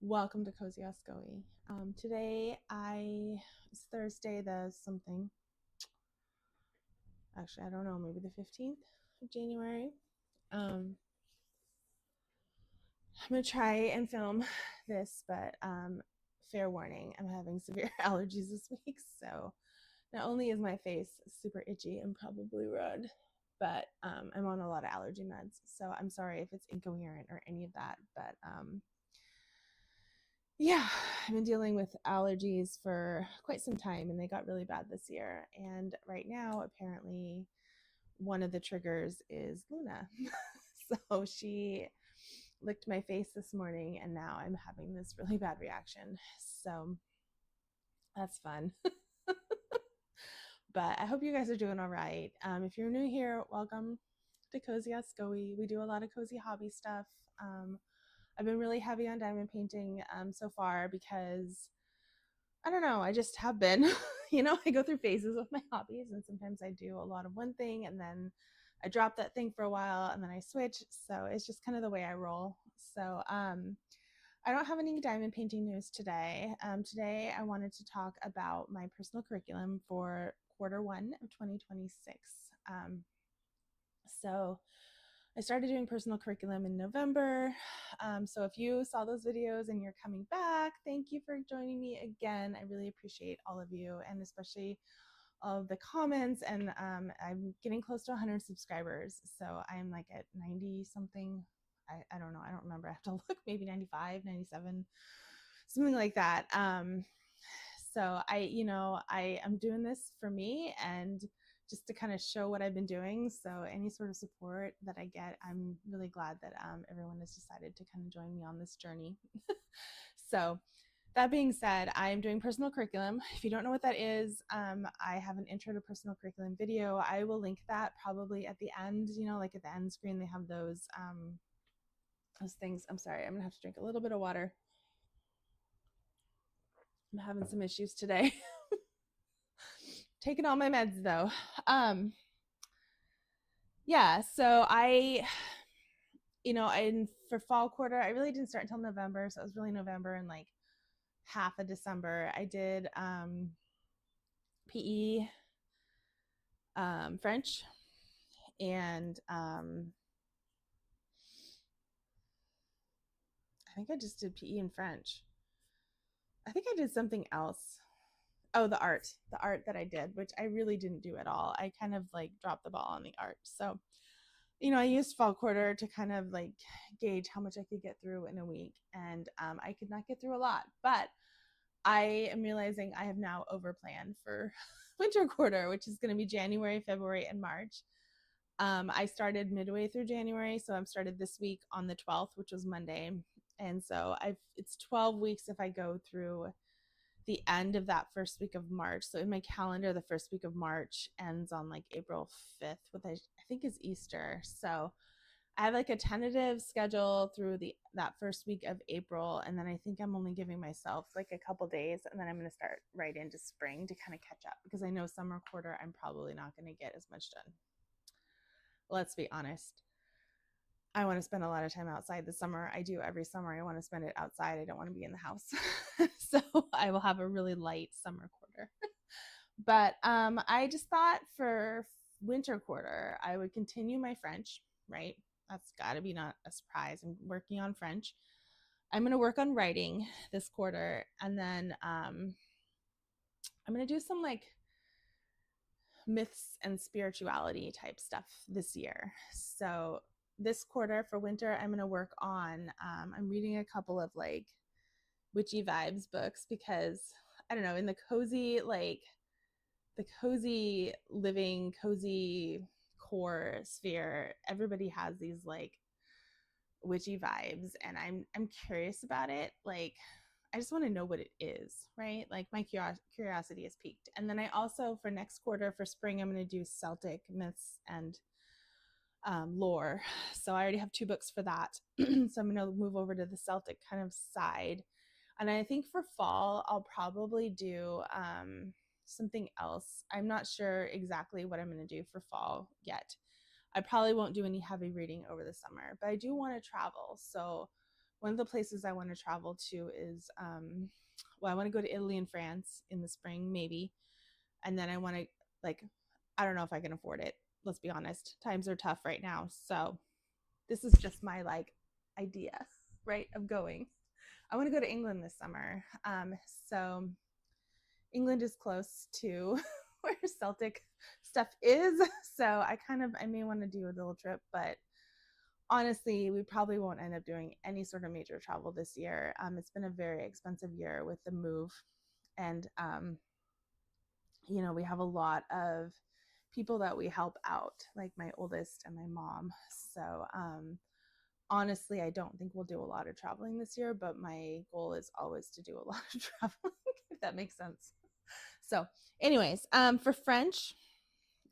Welcome to Cozy Oscoe. Today it's Thursday the something. Actually, I don't know, maybe the 15th of January. I'm gonna try and film this, but fair warning, I'm having severe allergies this week. So not only is my face super itchy and probably red, but I'm on a lot of allergy meds. So I'm sorry if it's incoherent or any of that, but yeah, I've been dealing with allergies for quite some time and they got really bad this year. And right now, apparently, one of the triggers is Luna. So she licked my face this morning and now I'm having this really bad reaction. So that's fun. But I hope you guys are doing all right. If you're new here, welcome to Cozy Oscoe. We do a lot of cozy hobby stuff. I've been really heavy on diamond painting so far because I don't know, I just have been. I go through phases with my hobbies, and sometimes I do a lot of one thing and then I drop that thing for a while and then I switch. So it's just kind of the way I roll. So I don't have any diamond painting news today. Today I wanted to talk about my personal curriculum for Q1 of 2026. So I started doing personal curriculum in November. So if you saw those videos and you're coming back, thank you for joining me again. I really appreciate all of you, and especially all of the comments. And I'm getting close to 100 subscribers. So I'm like at 90 something. I don't know. I don't remember. I have to look, maybe 95, 97, something like that. So I am doing this for me and just to kind of show what I've been doing. So any sort of support that I get, I'm really glad that everyone has decided to kind of join me on this journey. So that being said, I'm doing personal curriculum. If you don't know what that is, I have an intro to personal curriculum video. I will link that probably at the end, like at the end screen, they have those things. I'm sorry, I'm gonna have to drink a little bit of water. I'm having some issues today. Taking all my meds though. Yeah, so for fall quarter, I really didn't start until November. So it was really November and like half of December. I did PE, French, and I think I just did PE and French. I think I did something else. Oh, the art that I did, which I really didn't do at all. I kind of like dropped the ball on the art. So I used fall quarter to kind of like gauge how much I could get through in a week. And I could not get through a lot, but I am realizing I have now overplanned for winter quarter, which is going to be January, February, and March. I started midway through January, so I've started this week on the 12th, which was Monday. And so it's 12 weeks if I go through the end of that first week of March. So in my calendar, the first week of March ends on like April 5th, which I think is Easter. So I have like a tentative schedule through that first week of April, and then I think I'm only giving myself like a couple days, and then I'm going to start right into spring to kind of catch up, because I know summer quarter I'm probably not going to get as much done. Let's be honest. I want to spend a lot of time outside this summer. I do every summer. I want to spend it outside. I don't want to be in the house. So I will have a really light summer quarter. But I just thought for winter quarter, I would continue my French, right? That's got to be not a surprise. I'm working on French. I'm going to work on writing this quarter. And then I'm going to do some like myths and spirituality type stuff this year. So this quarter for winter, I'm going to work on, I'm reading a couple of like witchy vibes books, because I don't know, in the cozy living, cozy core sphere, everybody has these like witchy vibes, and I'm curious about it. Like, I just want to know what it is, right? Like my curiosity is piqued. And then I also, for next quarter, for spring, I'm going to do Celtic myths and lore. So I already have 2 books for that. So I'm going to move over to the Celtic kind of side. And I think for fall, I'll probably do something else. I'm not sure exactly what I'm going to do for fall yet. I probably won't do any heavy reading over the summer, but I do want to travel. So one of the places I want to travel to is, well, I want to go to Italy and France in the spring, maybe. And then I want to, like, I don't know if I can afford it. Let's be honest. Times are tough right now. So this is just my like idea, right, of going. I want to go to England this summer. So England is close to where Celtic stuff is. So I may want to do a little trip, but honestly, we probably won't end up doing any sort of major travel this year. It's been a very expensive year with the move. And, we have a lot of people that we help out, like my oldest and my mom. So, honestly, I don't think we'll do a lot of traveling this year, but my goal is always to do a lot of traveling, if that makes sense. So, anyways, for French,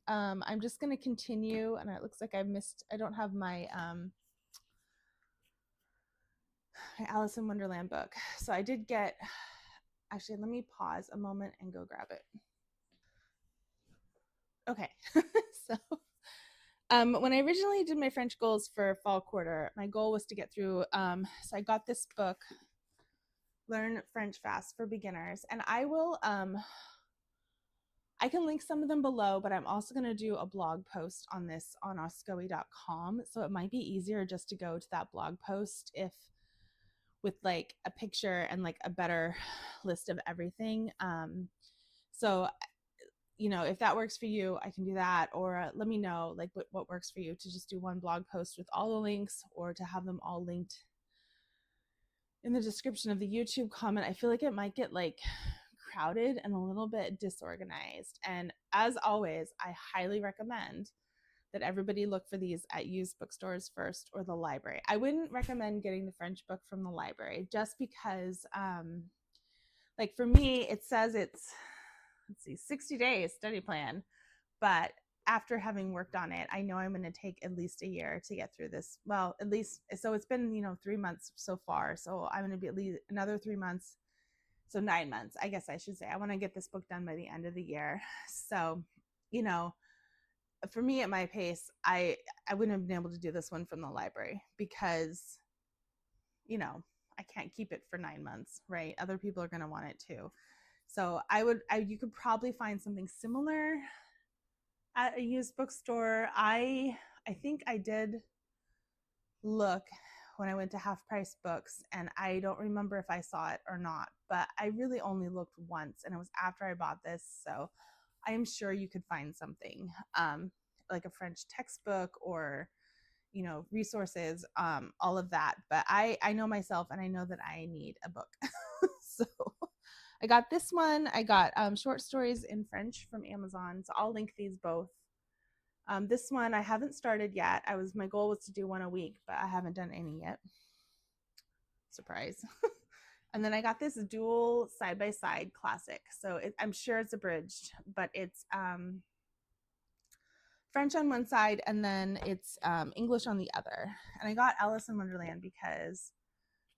I'm just going to continue, and it looks like I don't have my Alice in Wonderland book. So I did get, actually, let me pause a moment and go grab it. Okay. So when I originally did my French goals for fall quarter, my goal was to get through, so I got this book, Learn French Fast for Beginners, and I can link some of them below, but I'm also going to do a blog post on this on oscoe.com. So it might be easier just to go to that blog post with like a picture and like a better list of everything. So, if that works for you, I can do that. Or let me know like what works for you, to just do one blog post with all the links, or to have them all linked in the description of the YouTube comment. I feel like it might get like crowded and a little bit disorganized. And as always, I highly recommend that everybody look for these at used bookstores first, or the library. I wouldn't recommend getting the French book from the library, just because, like for me, it says it's, 60 days study plan. But after having worked on it, I know I'm going to take at least a year to get through this. Well, at least, so it's been, 3 months so far. So I'm going to be at least another 3 months. So 9 months, I guess I should say. I want to get this book done by the end of the year. So, for me at my pace, I wouldn't have been able to do this one from the library, because, I can't keep it for 9 months, right? Other people are going to want it too. So you could probably find something similar at a used bookstore. I think I did look when I went to Half Price Books, and I don't remember if I saw it or not, but I really only looked once, and it was after I bought this. So I am sure you could find something, like a French textbook, or resources, all of that. But I know myself, and I know that I need a book. So I got this one. I got short stories in French from Amazon. So I'll link these both. This one I haven't started yet. My goal was to do one a week, but I haven't done any yet. Surprise. And then I got this dual side-by-side classic. So I'm sure it's abridged, but it's French on one side, and then it's English on the other. And I got Alice in Wonderland because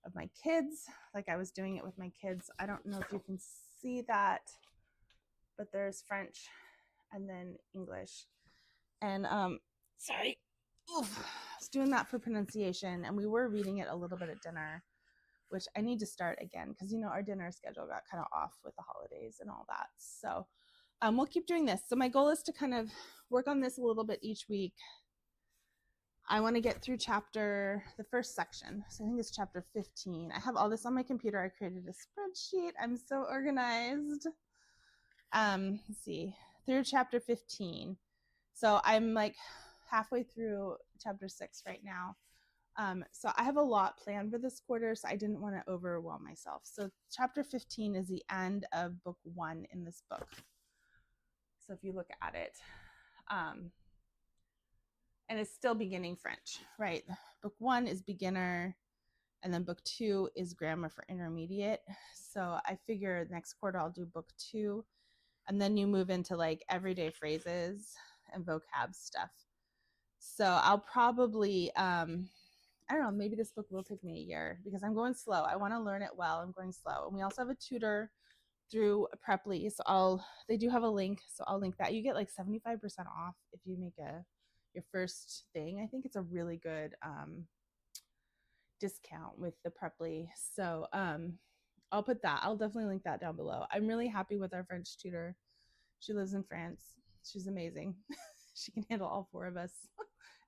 of my kids. Like, I was doing it with my kids. I don't know if you can see that, but there's French and then English. And sorry, oof, I was doing that for pronunciation, and we were reading it a little bit at dinner, which I need to start again, because our dinner schedule got kind of off with the holidays and all that. So we'll keep doing this. So my goal is to kind of work on this a little bit each week. I want to get through the first section. So I think it's chapter 15. I have all this on my computer. I created a spreadsheet. I'm so organized. Let's see, through chapter 15. So I'm like halfway through chapter 6 right now. So I have a lot planned for this quarter, so I didn't want to overwhelm myself. So chapter 15 is the end of book 1 in this book. So if you look at it, and it's still beginning French, right? Book 1 is beginner, and then book 2 is grammar for intermediate. So I figure next quarter I'll do book 2, and then you move into like everyday phrases and vocab stuff. So I'll probably, I don't know, maybe this book will take me a year, because I'm going slow. I want to learn it well. I'm going slow. And we also have a tutor through Preply. So they do have a link. So I'll link that. You get like 75% off if you make your first thing. I think it's a really good discount with the Preply. So I'll put that. I'll definitely link that down below. I'm really happy with our French tutor. She lives in France. She's amazing. She can handle all four of us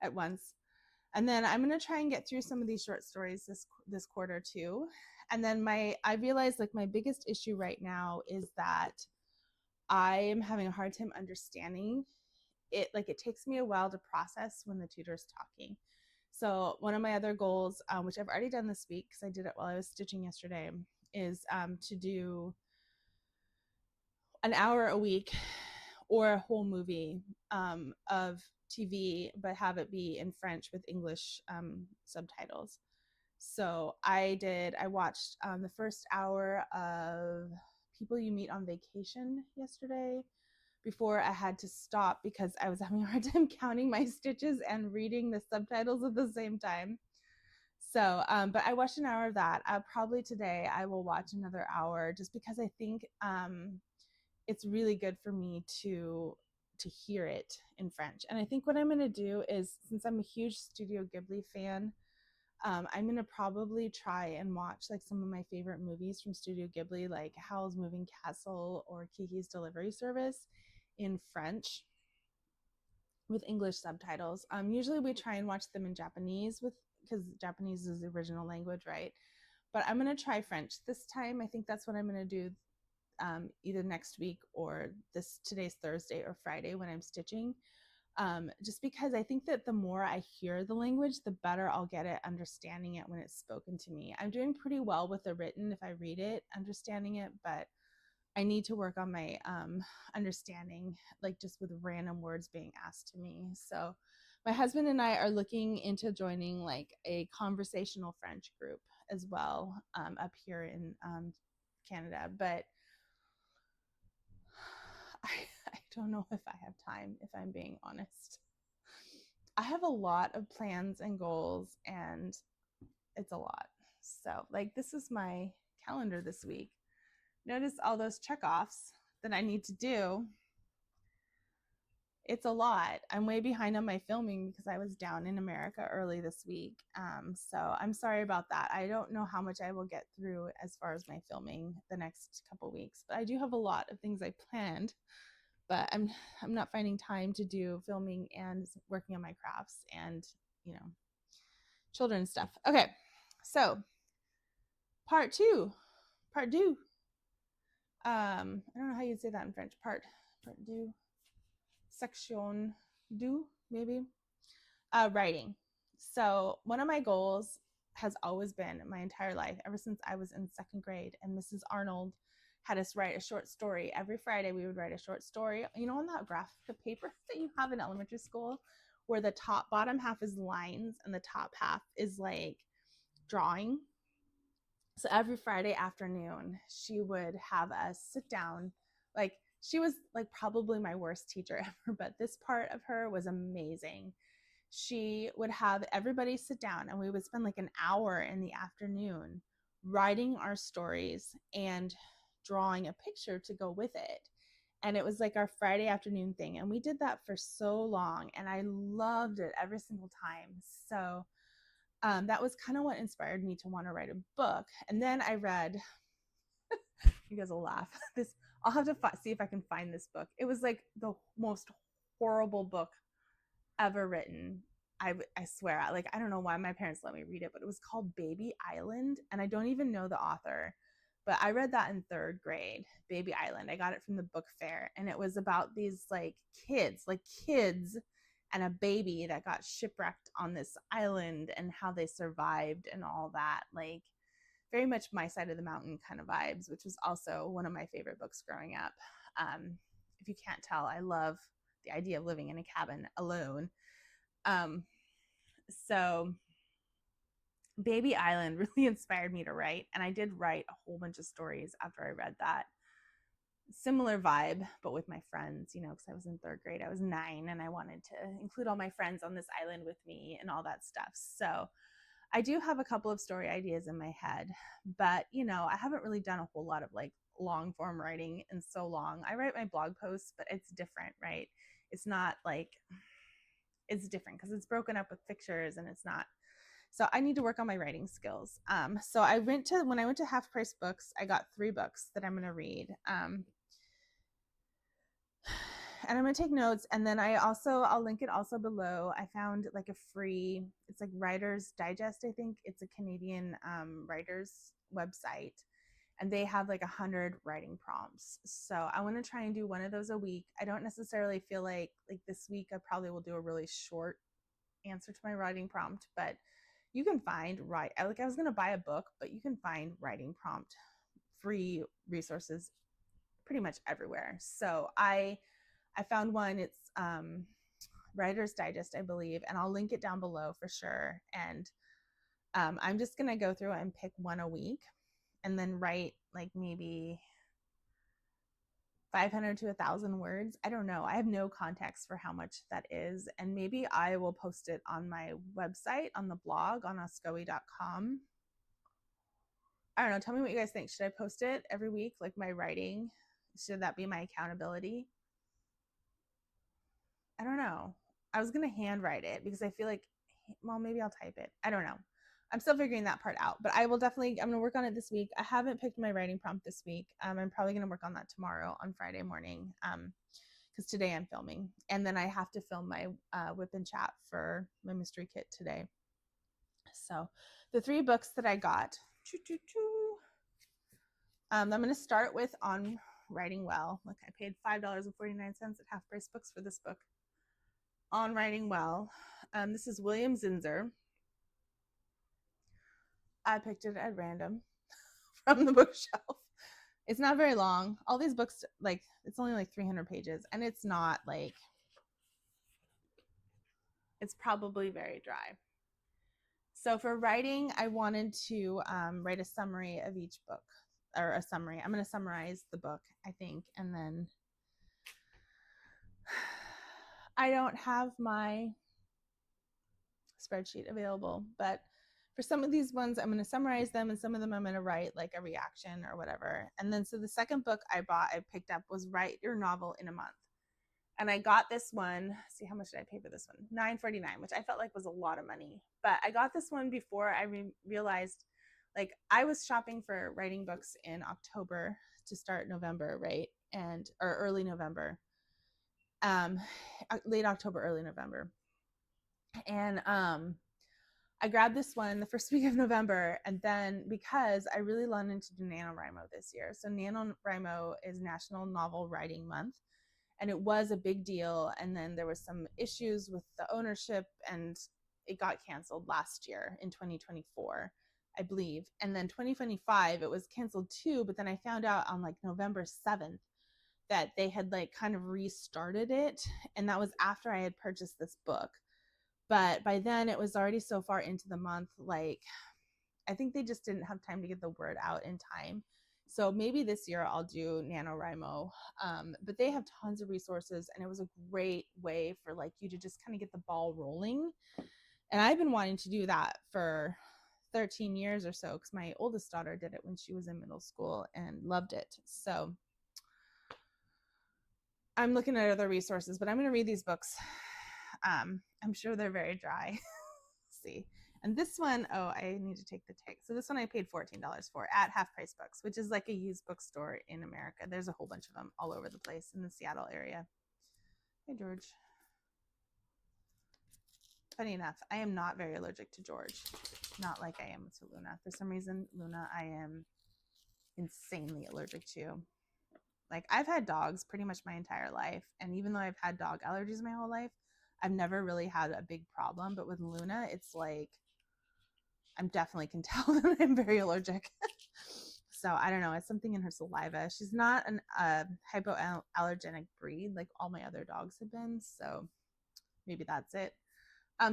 at once. And then I'm going to try and get through some of these short stories this quarter too. And then I realized like my biggest issue right now is that I am having a hard time understanding it. Like it takes me a while to process when the tutor's talking. So one of my other goals, which I've already done this week because I did it while I was stitching yesterday, is to do an hour a week or a whole movie of TV, but have it be in French with English subtitles. So I watched the first hour of People You Meet on Vacation yesterday before I had to stop because I was having a hard time counting my stitches and reading the subtitles at the same time. So, but I watched an hour of that. Probably today I will watch another hour just because I think it's really good for me to hear it in French. And I think what I'm going to do is, since I'm a huge Studio Ghibli fan, I'm going to probably try and watch like some of my favorite movies from Studio Ghibli, like Howl's Moving Castle or Kiki's Delivery Service, in French with English subtitles. Usually we try and watch them in Japanese because Japanese is the original language, right? But I'm going to try French this time. I think that's what I'm going to do either next week or today's Thursday or Friday when I'm stitching. Just because I think that the more I hear the language, the better I'll get at understanding it when it's spoken to me. I'm doing pretty well with the written if I read it, understanding it, but I need to work on my understanding, like just with random words being asked to me. So my husband and I are looking into joining like a conversational French group as well up here in Canada, but I don't know if I have time, if I'm being honest. I have a lot of plans and goals, and it's a lot. So, like, this is my calendar this week. Notice all those checkoffs that I need to do. It's a lot. I'm way behind on my filming because I was down in America early this week. So I'm sorry about that. I don't know how much I will get through as far as my filming the next couple weeks, but I do have a lot of things I planned. But I'm not finding time to do filming and working on my crafts and, you know, children's stuff. Okay, so part two. I don't know how you'd say that in French. Part deux. Section deux, maybe. Writing. So one of my goals has always been my entire life, ever since I was in second grade, and Mrs. Arnold had us write a short story. Every Friday we would write a short story. You know, on that graphic paper that you have in elementary school, where the bottom half is lines and the top half is like drawing. So every Friday afternoon, she would have us sit down. Like, she was like probably my worst teacher ever, but this part of her was amazing. She would have everybody sit down and we would spend like an hour in the afternoon writing our stories and drawing a picture to go with it. And it was like our Friday afternoon thing. And we did that for so long. And I loved it every single time. So that was kind of what inspired me to want to write a book. And then I read, you guys will laugh. I'll have to see if I can find this book. It was like the most horrible book ever written. I swear, like, I don't know why my parents let me read it, but it was called Baby Island, and I don't even know the author, but I read that in third grade. Baby Island. I got it from the book fair, and it was about these like kids and a baby that got shipwrecked on this island and how they survived and all that. Like, very much My Side of the Mountain kind of vibes, which was also one of my favorite books growing up. If you can't tell, I love the idea of living in a cabin alone. So Baby Island really inspired me to write, and I did write a whole bunch of stories after I read that. Similar vibe, but with my friends, you know, because I was in third grade. I was 9 and I wanted to include all my friends on this island with me and all that stuff. So I do have a couple of story ideas in my head, but you know, I haven't really done a whole lot of like long form writing in so long. I write my blog posts, but it's different, right? It's not like, it's different because it's broken up with pictures and it's not So I need to work on my writing skills. So when I went to Half Price Books, I got 3 books that I'm going to read. And I'm going to take notes. And then I'll link it also below. I found like a free, it's like Writer's Digest, I think. It's a Canadian writer's website. And they have like 100 writing prompts. So I want to try and do one of those a week. I don't necessarily feel like this week I probably will do a really short answer to my writing prompt, but you can find I was going to buy a book, but you can find writing prompt free resources pretty much everywhere. So I found one. It's Writer's Digest, I believe, and I'll link it down below for sure. And I'm just gonna go through and pick one a week, and then write like maybe 500 to 1,000 words. I don't know. I have no context for how much that is, and maybe I will post it on my website, on the blog, on oscoe.com. I don't know. Tell me what you guys think. Should I post it every week, like my writing? Should that be my accountability? I don't know. I was going to handwrite it because I feel like, well, maybe I'll type it. I don't know. I'm still figuring that part out, but I'm going to work on it this week. I haven't picked my writing prompt this week. I'm probably going to work on that tomorrow on Friday morning. Because today I'm filming, and then I have to film my whip and chat for my mystery kit today. So the 3 books that I got, I'm going to start with On Writing Well. Look, I paid $5.49 at Half Price Books for this book. On Writing Well. This is William Zinsser. I picked it at random from the bookshelf. It's not very long. All these books, it's only like 300 pages, and it's not like, it's probably very dry. So for writing, I wanted to write a summary of each book, or a summary. I'm going to summarize the book, I think, and then I don't have my spreadsheet available, but for some of these ones, I'm going to summarize them, and some of them I'm going to write like a reaction or whatever. And then, so the second book I picked up was Write Your Novel in a Month. And I got this one. See, how much did I pay for this one? $9.49, which I felt like was a lot of money. But I got this one before I realized, like, I was shopping for writing books in October to start November, right? Or early November. Late October, early November. And I grabbed this one the first week of November, and then because I really wanted to do NaNoWriMo this year. So NaNoWriMo is National Novel Writing Month, and it was a big deal. And then there was some issues with the ownership, and it got canceled last year in 2024, I believe. And then 2025, it was canceled too, but then I found out on like November 7th that they had like kind of restarted it, and that was after I had purchased this book. But by then it was already so far into the month, like I think they just didn't have time to get the word out in time. So maybe this year I'll do NaNoWriMo. But they have tons of resources, and it was a great way for like you to just kind of get the ball rolling. And I've been wanting to do that for 13 years or so, because my oldest daughter did it when she was in middle school and loved it. So I'm looking at other resources, but I'm going to read these books. I'm sure they're very dry. See. And this one, oh, I need to take the tag. So this one I paid $14 for at Half Price Books, which is like a used bookstore in America. There's a whole bunch of them all over the place in the Seattle area. Hey, George. Funny enough, I am not very allergic to George. Not like I am to Luna. For some reason, Luna, I am insanely allergic to. Like, I've had dogs pretty much my entire life. And even though I've had dog allergies my whole life, I've never really had a big problem. But with Luna, it's like, I'm definitely can tell that I'm very allergic. So I don't know. It's something in her saliva. She's not a hypoallergenic breed like all my other dogs have been. So maybe that's it.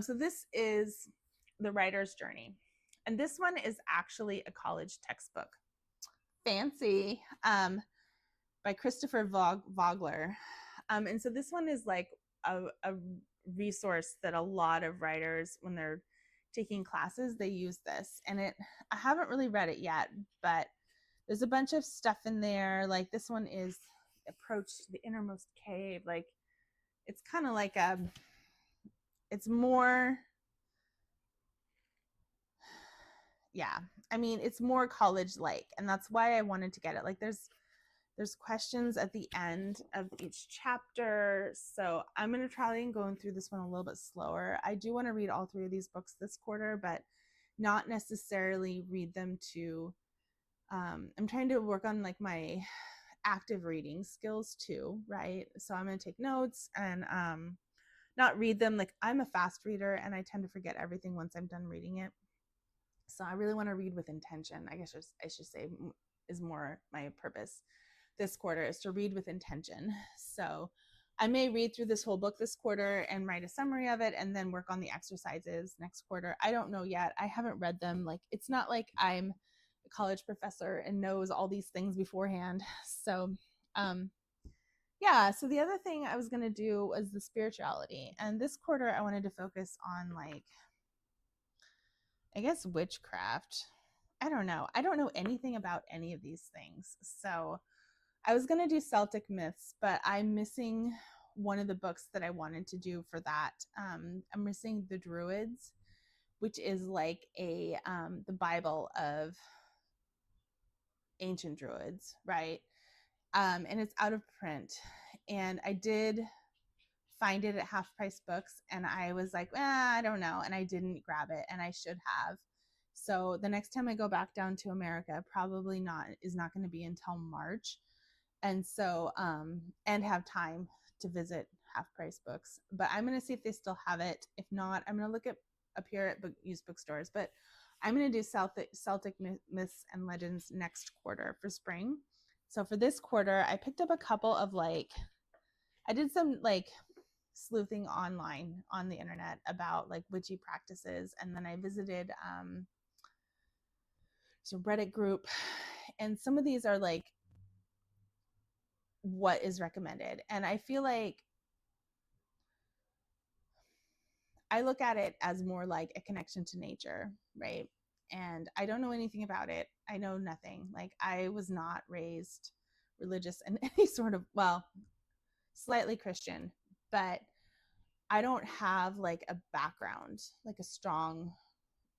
So this is The Writer's Journey. And this one is actually a college textbook. Fancy. By Christopher Vogler. And so this one is like a resource that a lot of writers, when they're taking classes, they use this. And I haven't really read it yet, but there's a bunch of stuff in there. Like this one is Approach the Innermost Cave. Like it's kind of like it's more yeah. I mean, it's more college like, and that's why I wanted to get it. Like there's questions at the end of each chapter. So I'm going to try and going through this one a little bit slower. I do want to read all three of these books this quarter, but not necessarily read them to I'm trying to work on like my active reading skills too, right? So I'm going to take notes and not read them. Like I'm a fast reader and I tend to forget everything once I'm done reading it. So I really want to read with intention. I guess I should say is more my purpose this quarter is to read with intention. So I may read through this whole book this quarter and write a summary of it and then work on the exercises next quarter. I don't know yet. I haven't read them. Like it's not like I'm a college professor and knows all these things beforehand. So yeah, so the other thing I was going to do was the spirituality. And this quarter I wanted to focus on like I guess witchcraft. I don't know. I don't know anything about any of these things. So I was going to do Celtic myths, but I'm missing one of the books that I wanted to do for that. I'm missing the Druids, which is like the Bible of ancient Druids, right? And it's out of print. And I did find it at Half Price Books, and I was like, I don't know, and I didn't grab it, and I should have. So the next time I go back down to America, probably not is not going to be until March, and so and have time to visit Half Price Books. But I'm going to see if they still have it. If not, I'm going to look at up here at used bookstores. But I'm going to do Celtic myths and legends next quarter for spring. So for this quarter, I picked up a couple of like I did some like sleuthing online on the internet about like witchy practices, and then I visited a Reddit group, and some of these are like what is recommended, and I feel like I look at it as more like a connection to nature, right? And I don't know anything about it. I know nothing. Like I was not raised religious in any sort of, well, slightly Christian, but I don't have like a background, like a strong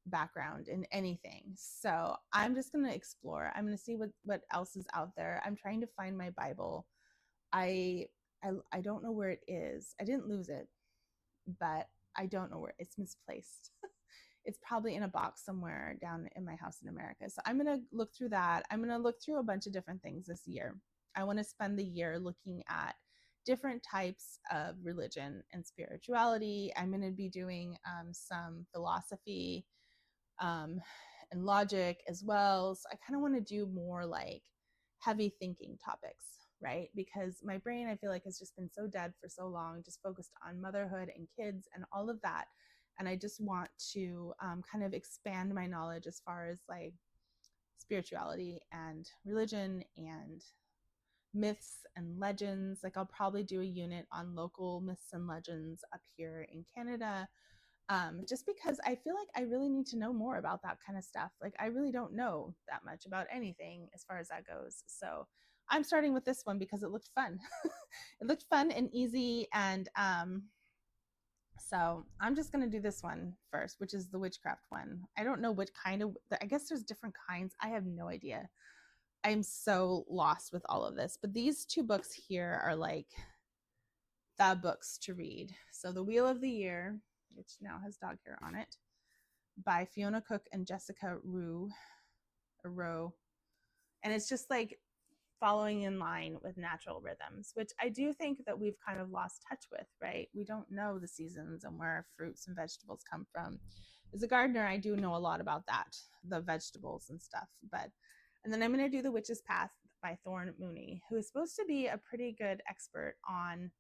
background in anything. So I'm just going to explore. I'm going to see what else is out there. I'm trying to find my Bible. I, I don't know where it is. I didn't lose it, but I don't know where it's misplaced. It's probably in a box somewhere down in my house in America. So I'm going to look through that. I'm going to look through a bunch of different things this year. I want to spend the year looking at different types of religion and spirituality. I'm going to be doing some philosophy um, and logic as well. So I kind of want to do more like heavy thinking topics, right? Because my brain, I feel like, has just been so dead for so long, just focused on motherhood and kids and all of that. And I just want to kind of expand my knowledge as far as like spirituality and religion and myths and legends. Like I'll probably do a unit on local myths and legends up here in Canada, just because I feel like I really need to know more about that kind of stuff. Like I really don't know that much about anything as far as that goes. So I'm starting with this one because it looked fun. It looked fun and easy, and so I'm just going to do this one first, which is the witchcraft one. I don't know which kind of, I guess there's different kinds. I have no idea. I'm so lost with all of this. But these two books here are like the books to read. So The Wheel of the Year, which now has dog hair on it, by Fiona Cook and Jessica Rowe. And it's just like following in line with natural rhythms, which I do think that we've kind of lost touch with, right? We don't know the seasons and where fruits and vegetables come from. As a gardener, I do know a lot about that, the vegetables and stuff. And then I'm going to do The Witch's Path by Thorn Mooney, who is supposed to be a pretty good expert on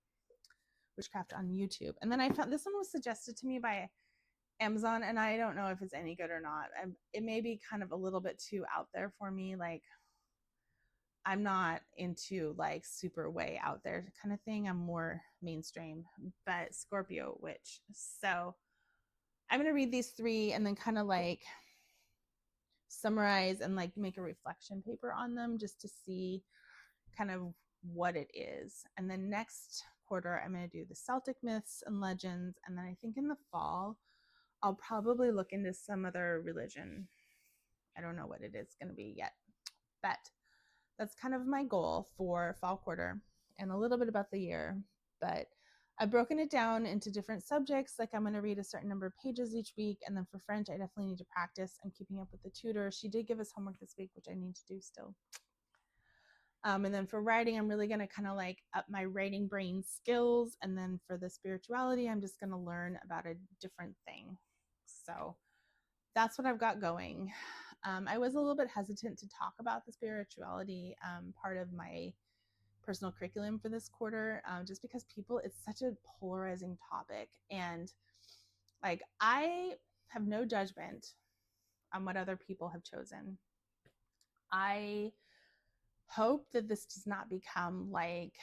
witchcraft on YouTube. And then I found this one was suggested to me by Amazon, and I don't know if it's any good or not. It may be kind of a little bit too out there for me. Like I'm not into like super way out there kind of thing. I'm more mainstream, but Scorpio Witch. So I'm going to read these three and then kind of like summarize and like make a reflection paper on them just to see kind of what it is. And then next quarter, I'm going to do the Celtic myths and legends. And then I think in the fall, I'll probably look into some other religion I don't know what it is going to be yet, but that's kind of my goal for fall quarter and a little bit about the year. But I've broken it down into different subjects. Like I'm going to read a certain number of pages each week. And then for French, I definitely need to practice. I'm keeping up with the tutor. She did give us homework this week, which I need to do still. And then for writing, I'm really going to kind of like up my writing brain skills. And then for the spirituality, I'm just going to learn about a different thing. So that's what I've got going. I was a little bit hesitant to talk about the spirituality part of my personal curriculum for this quarter, just because it's such a polarizing topic. And like, I have no judgment on what other people have chosen. I hope that this does not become like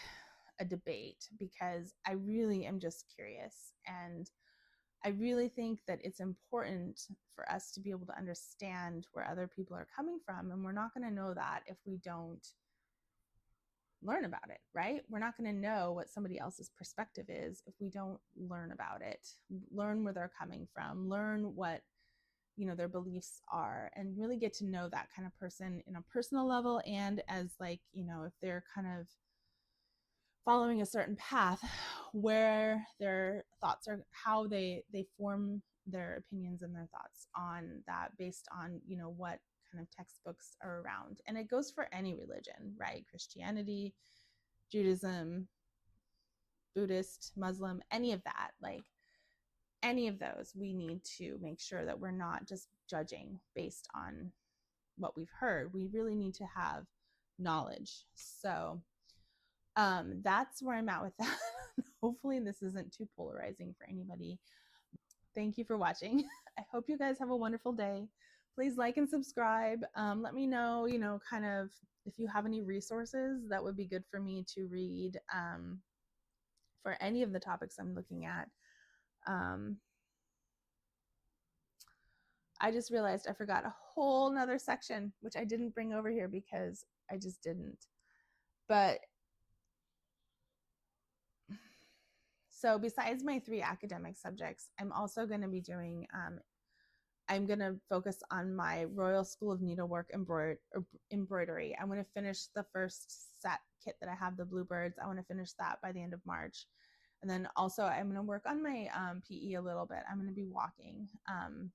a debate, because I really am just curious. And I really think that it's important for us to be able to understand where other people are coming from. And we're not going to know that if we don't learn about it, right? We're not going to know what somebody else's perspective is if we don't learn about it, learn where they're coming from, learn what, their beliefs are, and really get to know that kind of person in a personal level. And as like, if they're kind of following a certain path, where their thoughts are, how they form their opinions and their thoughts on that based on, what kind of textbooks are around. And it goes for any religion, right? Christianity, Judaism, Buddhist, Muslim, any of that, like any of those, we need to make sure that we're not just judging based on what we've heard. We really need to have knowledge. So that's where I'm at with that. Hopefully this isn't too polarizing for anybody. Thank you for watching. I hope you guys have a wonderful day. Please like and subscribe. Let me know, kind of if you have any resources that would be good for me to read for any of the topics I'm looking at. I just realized I forgot a whole nother section, which I didn't bring over here because I just didn't. But so besides my 3 academic subjects, I'm also going to be doing, I'm going to focus on my Royal School of Needlework embroidery. I'm going to finish the first set kit that I have, the Bluebirds. I want to finish that by the end of March. And then also I'm going to work on my PE a little bit. I'm going to be walking. I'm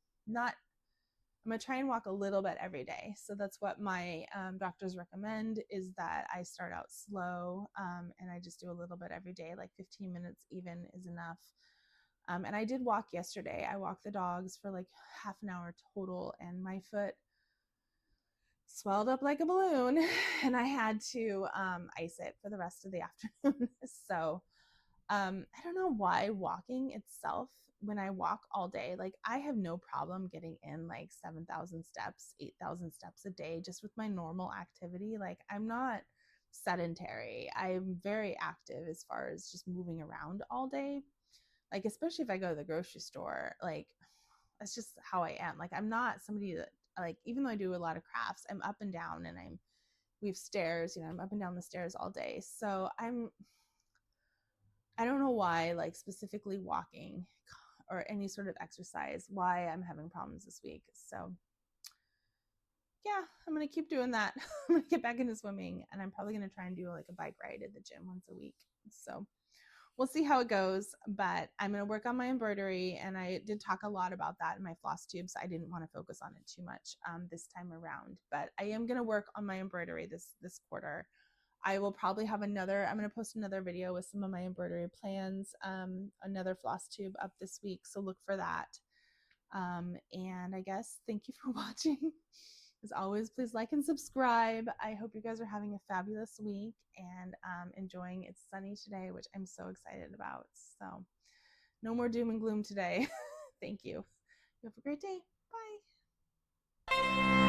going to try and walk a little bit every day. So that's what my doctors recommend, is that I start out slow and I just do a little bit every day, like 15 minutes even is enough. And I did walk yesterday. I walked the dogs for like half an hour total, and my foot swelled up like a balloon and I had to ice it for the rest of the afternoon. So I don't know why walking itself, when I walk all day, like I have no problem getting in like 7,000 steps, 8,000 steps a day just with my normal activity. Like I'm not sedentary. I'm very active as far as just moving around all day. Like especially if I go to the grocery store, like that's just how I am. Like I'm not somebody that, like, even though I do a lot of crafts, I'm up and down, and we have stairs, I'm up and down the stairs all day. So I don't know why, like specifically walking or any sort of exercise, why I'm having problems this week. So yeah, I'm going to keep doing that. I'm going to get back into swimming, and I'm probably going to try and do like a bike ride at the gym once a week. So we'll see how it goes, but I'm going to work on my embroidery, and I did talk a lot about that in my floss tube, so I didn't want to focus on it too much this time around, but I am going to work on my embroidery this quarter. I will probably have I'm going to post another video with some of my embroidery plans, another floss tube up this week, so look for that. And I guess thank you for watching. As always, please like and subscribe. I hope you guys are having a fabulous week and enjoying. It's sunny today, which I'm so excited about. So no more doom and gloom today. Thank you. You have a great day. Bye.